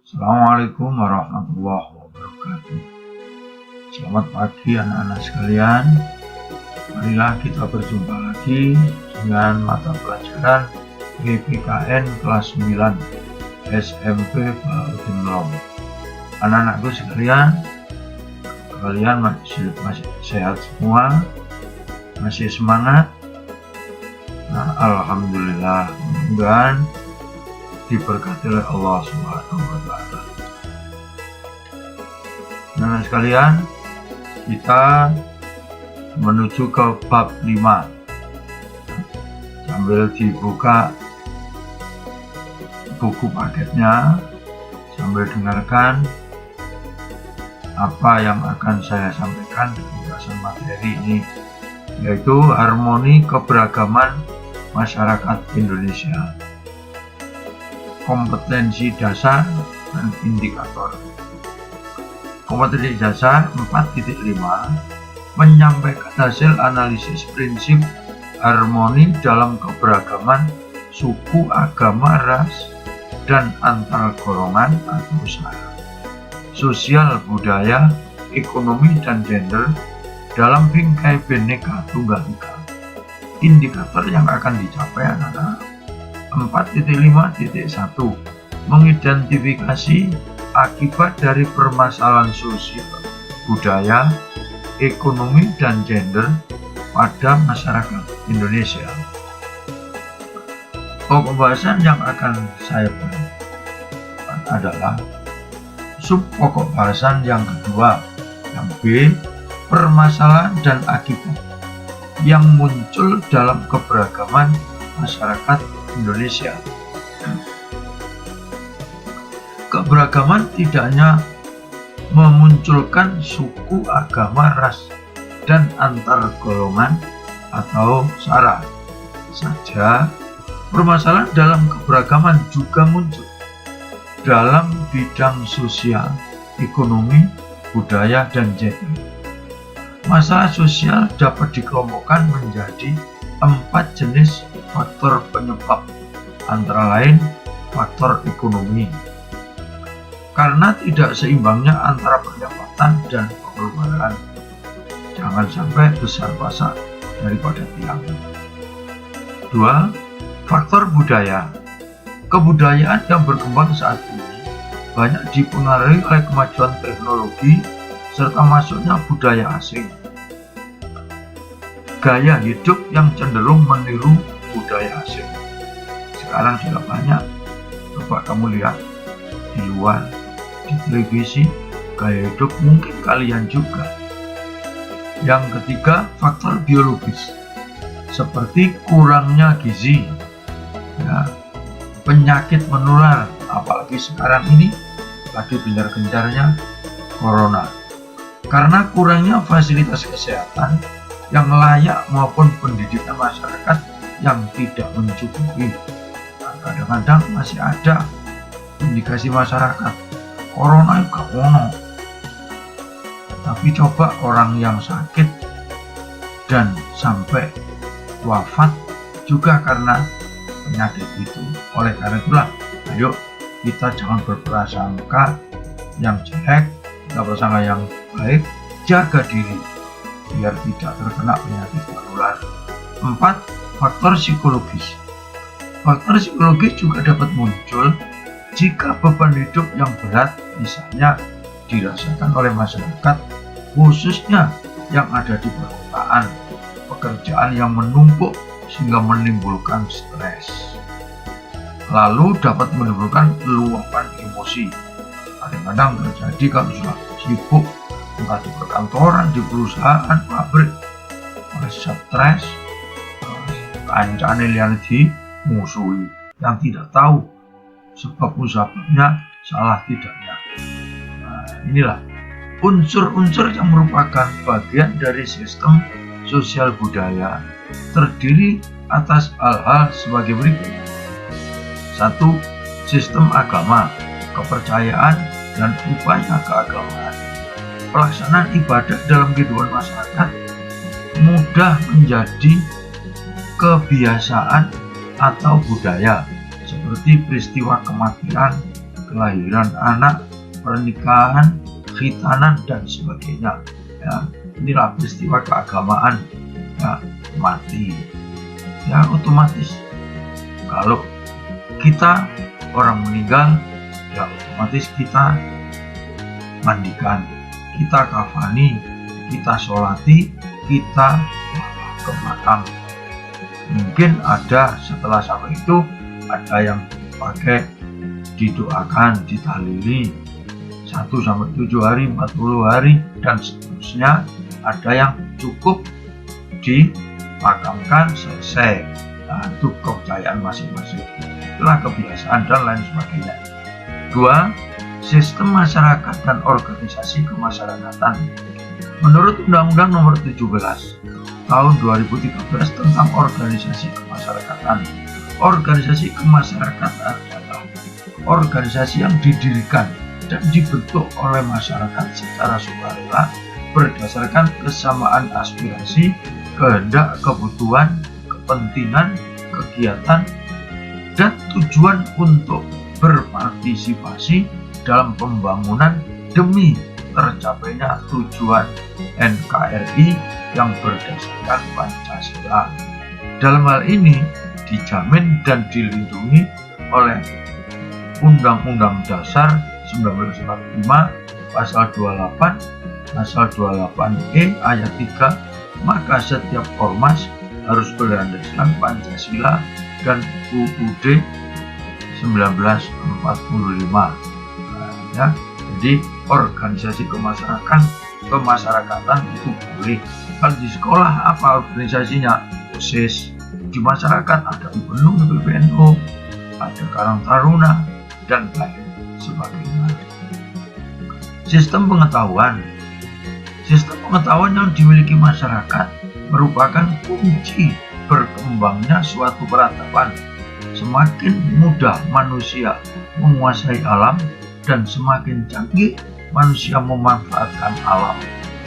Assalamualaikum warahmatullahi wabarakatuh. Selamat pagi anak-anak sekalian. Marilah kita berjumpa lagi dengan mata pelajaran PPKN kelas 9 SMP Baharudin Long. Anak-anakku sekalian, kalian masih sehat semua? Masih semangat? Nah, alhamdulillah, mudah-mudahan diberkati oleh Allah Subhanahu wa Ta'ala. Nah, sekalian, kita menuju ke bab 5. Sambil dibuka buku paketnya, sambil dengarkan apa yang akan saya sampaikan di pembahasan materi ini, yaitu harmoni keberagaman masyarakat Indonesia. Kompetensi dasar dan indikator. Kompetensi dasar 4.5 menyampaikan hasil analisis prinsip harmoni dalam keberagaman suku, agama, ras, dan antar golongan atau usaha, sosial, budaya, ekonomi, dan gender dalam bingkai Bhinneka Tunggal Ika. Indikator yang akan dicapai adalah 4.5.1 mengidentifikasi akibat dari permasalahan sosial, budaya, ekonomi, dan gender pada masyarakat Indonesia. Pokok bahasan yang akan saya berikan adalah subpokok bahasan yang kedua, yang B, permasalahan dan akibat yang muncul dalam keberagaman masyarakat Indonesia. Keberagaman tidak hanya memunculkan suku, agama, ras, dan antar golongan atau sara saja. Permasalahan dalam keberagaman juga muncul dalam bidang sosial, ekonomi, budaya, dan gender. Masalah sosial dapat dikelompokkan menjadi 4 jenis faktor penyebab, antara lain faktor ekonomi, karena tidak seimbangnya antara pendapatan dan pengeluaran, jangan sampai besar pasak daripada tiang. 2. Faktor budaya. Kebudayaan yang berkembang saat ini banyak dipengaruhi oleh kemajuan teknologi serta masuknya budaya asing. Gaya hidup yang cenderung meniru budaya asing. Sekarang sudah banyak, coba kamu lihat di luar, di televisi, gaya hidup mungkin kalian juga. Yang ketiga, faktor biologis, seperti kurangnya gizi, ya, penyakit menular, apalagi sekarang ini lagi gencar-gencarnya corona, karena kurangnya fasilitas kesehatan yang layak maupun pendidikan masyarakat yang tidak mencukupi. Nah, kadang-kadang masih ada indikasi masyarakat corona juga ono, tapi coba orang yang sakit dan sampai wafat juga karena penyakit itu. Oleh karena itulah, ayo kita jangan berprasangka yang jelek, kita bersangka yang baik, jaga diri biar tidak terkena penyakit menular. 4. Faktor psikologis. Faktor psikologis juga dapat muncul jika beban hidup yang berat misalnya dirasakan oleh masyarakat, khususnya yang ada di perkotaan, pekerjaan yang menumpuk sehingga menimbulkan stres, lalu dapat menimbulkan luapan emosi. Kadang-kadang terjadi kalau sudah sibuk, entah di perkantoran, di perusahaan, pabrik, oleh stres, kancane liyane dimusuhi yang tidak tahu sebab musababnya salah tidaknya. Nah, inilah unsur-unsur yang merupakan bagian dari sistem sosial budaya, terdiri atas hal-hal sebagai berikut. 1. Sistem agama, kepercayaan, dan upaya keagamaan. Pelaksanaan ibadah dalam kehidupan masyarakat mudah menjadi kebiasaan atau budaya, seperti peristiwa kematian, kelahiran anak, pernikahan, khitanan, dan sebagainya. Ya, inilah peristiwa keagamaan. Ya, mati. Ya, otomatis kalau kita orang meninggal, ya otomatis kita mandikan, kita kafani, kita sholati, kita bawa ke makam. Mungkin ada setelah sampai itu ada yang pakai didoakan, ditahlili 1-7 hari, 40 hari, dan seterusnya. Ada yang cukup dimakamkan selesai. Nah, itu kepercayaan masing-masing. Itulah kebiasaan dan lain sebagainya. 2. Sistem masyarakat dan organisasi kemasyarakatan. Menurut Undang-Undang Nomor 17 Tahun 2013 tentang organisasi kemasyarakatan, organisasi kemasyarakatan adalah organisasi yang didirikan dan dibentuk oleh masyarakat secara sukarela berdasarkan kesamaan aspirasi, kehendak, kebutuhan, kepentingan, kegiatan, dan tujuan untuk berpartisipasi dalam pembangunan demi tercapainya tujuan NKRI yang berdasarkan Pancasila. Dalam hal ini dijamin dan dilindungi oleh Undang-Undang Dasar 1945 Pasal 28, Pasal 28E ayat 3, maka setiap ormas harus berlandaskan Pancasila dan UUD 1945. Ya, jadi organisasi kemasyarakatan itu boleh. Kalau di sekolah apa organisasinya? OSIS. Di masyarakat ada UPNU, PBNU, ada Karang Taruna, dan lain sebagainya. Sistem pengetahuan yang dimiliki masyarakat merupakan kunci berkembangnya suatu peradaban. Semakin mudah manusia menguasai alam dan semakin canggih manusia memanfaatkan alam,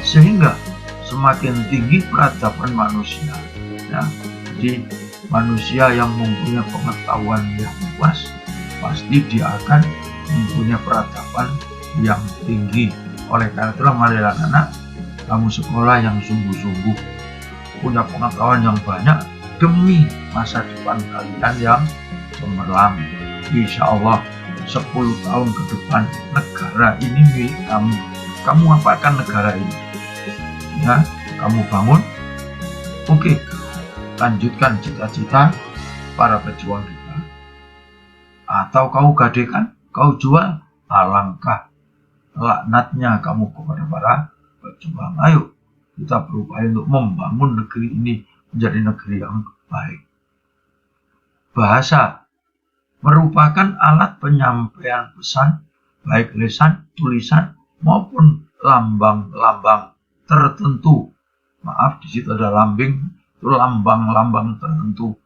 sehingga semakin tinggi peradaban manusia. Ya, jadi manusia yang mempunyai pengetahuan yang luas pasti dia akan mempunyai peradaban yang tinggi. Oleh karena itulah marilah anak, kamu sekolah yang sungguh-sungguh, punya pengetahuan yang banyak demi masa depan kalian yang cemerlang. Insya Allah 10 tahun ke depan negara ini milik kamu. Kamu apakan negara ini? Ya, kamu bangun. Oke, lanjutkan cita-cita para pejuang kita. Atau kau gadekan, kau jual, alangkah laknatnya kamu kepada para pejuang. Ayo kita berupaya untuk membangun negeri ini menjadi negeri yang baik. Bahasa merupakan alat penyampaian pesan, baik lisan, tulisan, maupun lambang-lambang tertentu. Maaf, di situ ada lambing, itu lambang-lambang tertentu.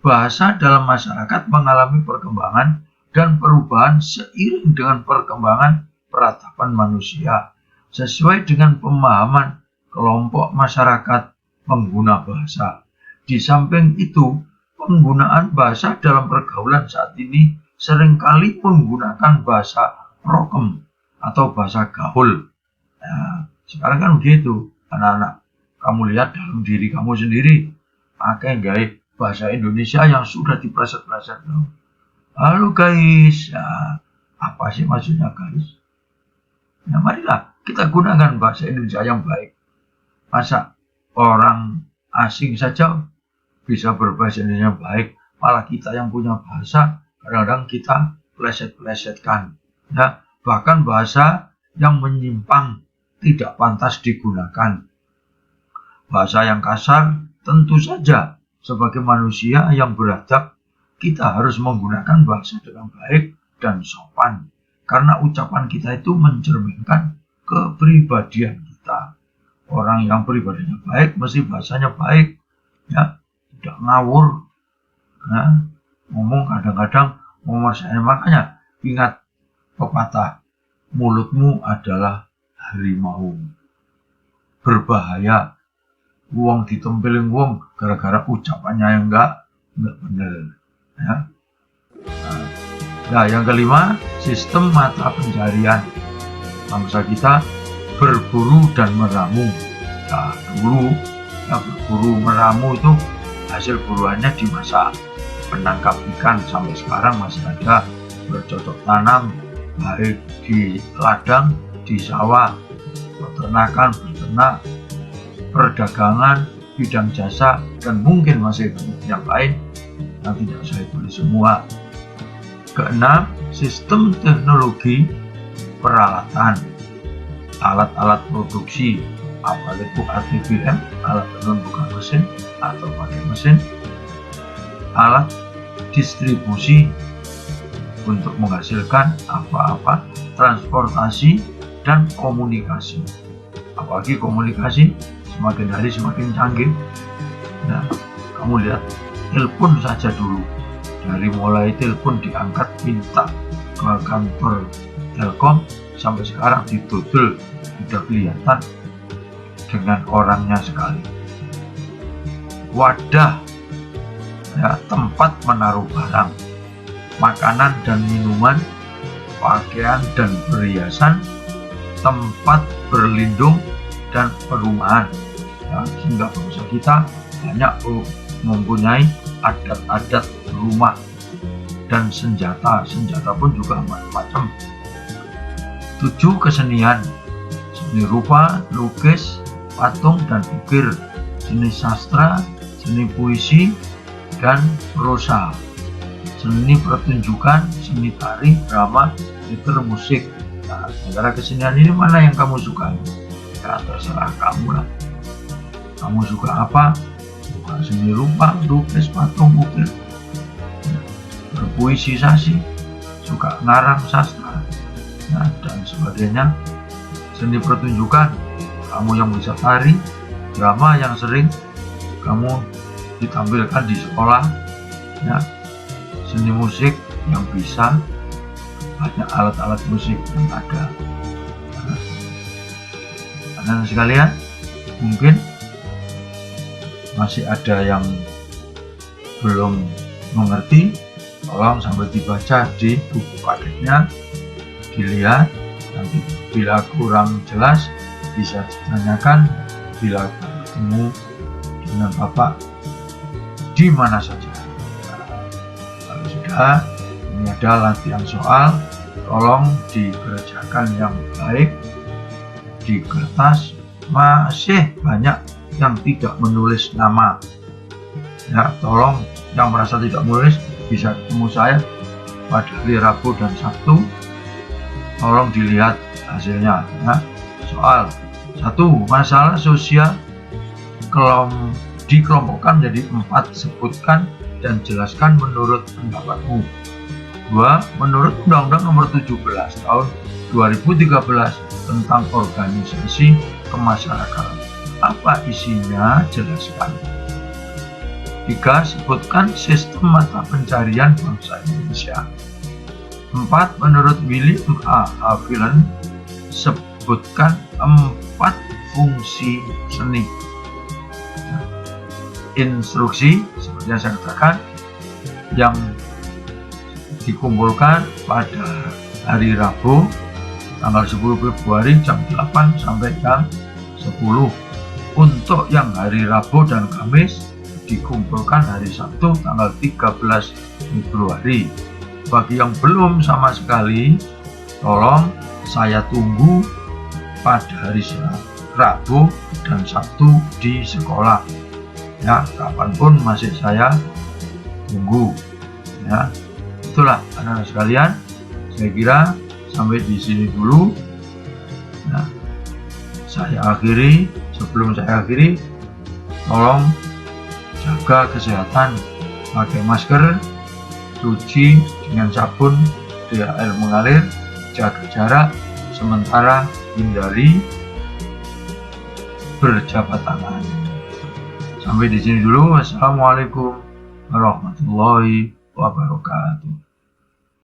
Bahasa dalam masyarakat mengalami perkembangan dan perubahan seiring dengan perkembangan peradaban manusia, sesuai dengan pemahaman kelompok masyarakat pengguna bahasa. Di samping itu, penggunaan bahasa dalam pergaulan saat ini seringkali menggunakan bahasa rokem atau bahasa gaul. Nah, sekarang kan begitu, anak-anak. Kamu lihat dalam diri kamu sendiri, pakai gaya bahasa Indonesia yang sudah dipleset-pleset. Halo guys, ya, apa sih maksudnya guys? Nah, marilah kita gunakan bahasa Indonesia yang baik. Masa orang asing saja bisa berbahasa Indonesia baik, malah kita yang punya bahasa kadang-kadang kita pleset-plesetkan. Ya, bahkan bahasa yang menyimpang tidak pantas digunakan. Bahasa yang kasar, tentu saja sebagai manusia yang beradab, kita harus menggunakan bahasa dengan baik dan sopan. Karena ucapan kita itu mencerminkan kepribadian kita. Orang yang pribadinya baik, mesti bahasanya baik. Ya, tidak ngawur. Ya, ngomong kadang-kadang memaksakan. Makanya ingat pepatah, mulutmu adalah harimau. Berbahaya. Wong ditempelin wong gara-gara ucapannya yang enggak benar. Ya. Nah, yang kelima, sistem mata pencarian bangsa kita berburu dan meramu. Nah, dulu berburu meramu itu hasil buruannya dimasak, menangkap ikan sampai sekarang masih ada, bercocok tanam baik di ladang, di sawah, peternakan, beternak, perdagangan, bidang jasa, dan mungkin masih yang lain yang tidak saya tulis semua. Keenam, sistem teknologi peralatan, alat-alat produksi, apa itu ATBM, alat tenun bukan mesin atau pakai mesin, alat distribusi untuk menghasilkan apa-apa, transportasi, dan komunikasi. Apalagi komunikasi semakin hari semakin canggih. Nah, kamu lihat telepon saja dulu, dari mulai telepon diangkat minta ke kantor Telkom sampai sekarang ditutul sudah kelihatan dengan orangnya sekali. Wadah, ya, tempat menaruh barang, makanan dan minuman, pakaian dan perhiasan, tempat berlindung dan perumahan, ya, sehingga bangsa kita banyak mempunyai adat-adat rumah dan senjata pun juga macam-macam. 7, kesenian, seni rupa, lukis, patung dan ukir, seni sastra, seni puisi dan prosa, seni pertunjukan, seni tari, drama, teater, musik. Nah, antara kesenian ini mana yang kamu sukai? Ya, terserah kamu lah. Kamu suka apa? Suka seni rupa, lukis, patung, ukir, berpuisi sasi, suka ngarang sastra, nah, dan sebagainya. Seni pertunjukan, kamu yang bisa tari, drama yang sering kamu ditampilkan di sekolah, ya. Seni musik yang bisa banyak alat-alat musik yang ada. Anak-anak sekalian, mungkin masih ada yang belum mengerti, tolong sambil dibaca di buku paketnya, dilihat. Nanti bila kurang jelas bisa ditanyakan bila bertemu dengan Bapak di mana saja. Kalau sudah, ini ada latihan soal, tolong dikerjakan yang baik di kertas. Masih banyak yang tidak menulis nama, ya, tolong yang merasa tidak menulis bisa ketemu saya pada hari Rabu dan Sabtu. Tolong dilihat hasilnya, ya. Soal 1, masalah sosial dikelompokkan menjadi 4, sebutkan dan jelaskan menurut pendapatmu. 2, menurut Undang-Undang Nomor 17 Tahun 2013 tentang organisasi kemasyarakatan, apa isinya? Jelaskan. 3, sebutkan sistem mata pencarian bangsa Indonesia. 4, menurut William A. Haviland, sebutkan 4 fungsi seni. Instruksi seperti yang saya katakan yang dikumpulkan pada hari Rabu tanggal 10 Februari jam 8 sampai jam 10. Untuk yang hari Rabu dan Kamis dikumpulkan hari Sabtu tanggal 13 Februari. Bagi yang belum sama sekali, tolong saya tunggu pada hari Rabu dan Sabtu di sekolah. Ya, kapanpun masih saya tunggu. Ya, itulah anak-anak sekalian. Saya kira sampai di sini dulu. Nah, saya akhiri. Sebelum saya akhiri, tolong jaga kesehatan, pakai masker, cuci dengan sabun di air mengalir, jaga jarak, sementara hindari berjabat tangan. Sampai di sini dulu. Wassalamualaikum warahmatullahi wabarakatuh.